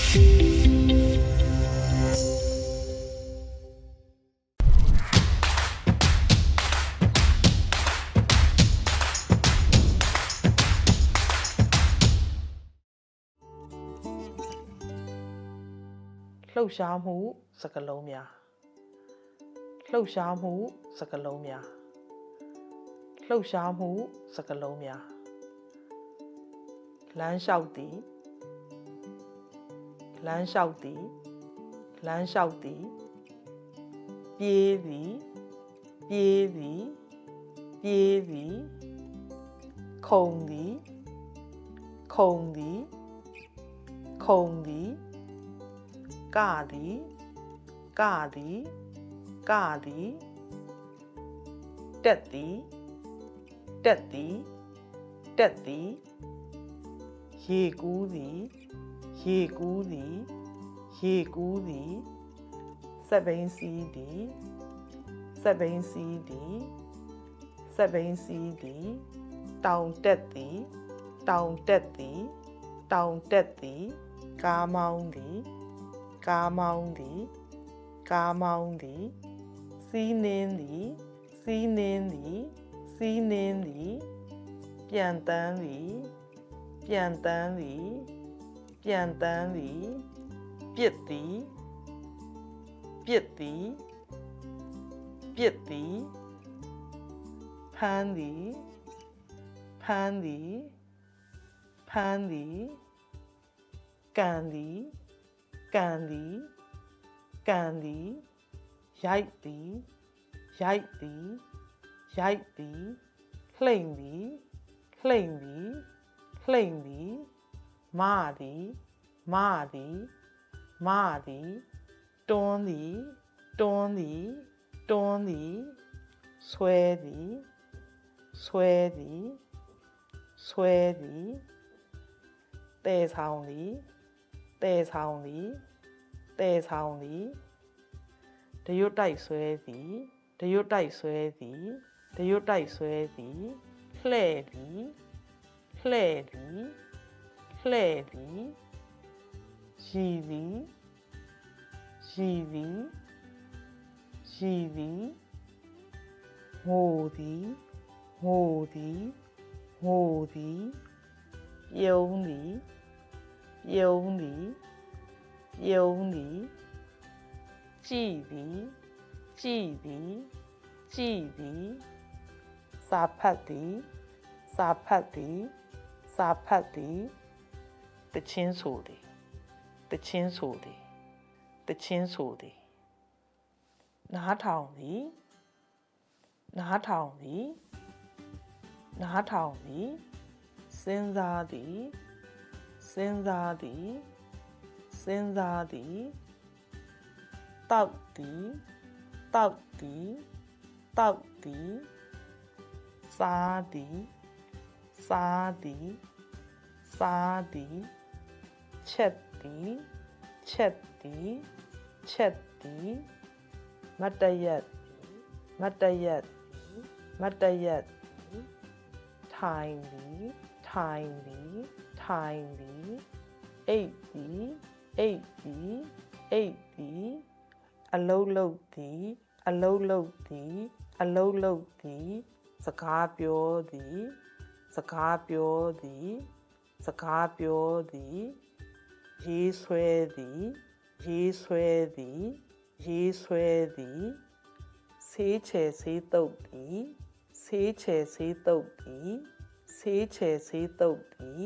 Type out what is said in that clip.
လှုပ်ရှားမှုစကားလုံးများလှုပ်ရှားမှုစကားလုံးများလှုပ်ရှားမှုစကားလုံးများလမ်းလျှောက်သည်လမ်းလျှောက်သည်လမ်းလျှောက်သည်ပြေးသည်ပြေးသည်ပြေးသည်ခုန်သည်ခုန်သည်ခုန်သည်ကသည်ကသည်ကသည်တက်သည်တက်သည်တက်သည်ရေကူးသည်ရေကူးသည်ရေကူးသည်စက်ဘိန်းစီးသည်စက်ဘိန်းစီးသည်စက်ဘိန်းစီးသည်တောင်တက်သည်တောင်တက်သည်တောင်တက်သည်ကားမောင်းသည်ကားမောင်းသည်ကားမောင်းသည်စီးနှင်းသည်စီးနှင်းသည်စီးနှင်းသည်ပြန်တန်းသည်ပြန်တန်းသည်ပြန်တန်းသည်ပြစ်သည်ပြစ်သည်ပြစ်သည်ဖမ်းသည်ဖမ်းသည်ဖမ်းသည်ကန်သည်ကန်သည်ကန်သည်ရိုက်သည်ရိုက်သည်ရိုက်သည်လှိမ့်သည်လှိမ့်သည်လှိမ့်သည်မသည်မသည်မသည်တွန်းသည်တွန်းသည်တွန်းသည်ဆွဲသည်ဆွဲသည်ဆွဲသည်တဲဆောင်သည်တဲဆောင်သည်တဲဆောင်သည်တရွတ်တိုက်ဆွဲသည်တရွတ်တိုက်ဆွဲသည်တရွတ်တိုက်ဆွဲသည်လှဲ့သည်လှဲ့သည်လှဲ့သည်ရည်သည်ရည်သည်ရည်သည်ငိုသည်ငိုသည်ငိုသည်ပြုံးသည်ပြုံးသည်ပြုံးသည်ကြည်သည်ကြည်သည်ကြည်သည်စာဖတ်သည်စာဖတ်သည်စာဖတ်သည်တချင်းဆိုသည်တချင်းဆိုသည်တချင်းဆိုသည်နားထောင်သည်နားထောင်သည်နားထောင်သည်စဉ်းစားသည်စဉ်းစားသည်စဉ်းစားသည်တောက်သည်တောက်သည်တောက်သည်စားသည်စားသည်စားသည်ချက်သည်ချက်သည်ချက်သည်မတရက်မတရက်မတရက်ထိုင်သည်ထိုင်သည်ထိုင်သည်အိတ်သည်အိတ်သည်အိတ်သည်အလုံးလုံးသည်အလုံးလုံးသည်အလုံးလုံးသည်စကားပြောသည်စကားပြောသည်စကားပြောသည်ရေးဆွဲသည်ရေးဆွဲသည်ရေးဆွဲသည်ဆေးချယ်ဆေးတုပ်သည်ဆေးချယ်ဆေးတုပ်သည်ဆေးချယ်ဆေးတုပ်သည်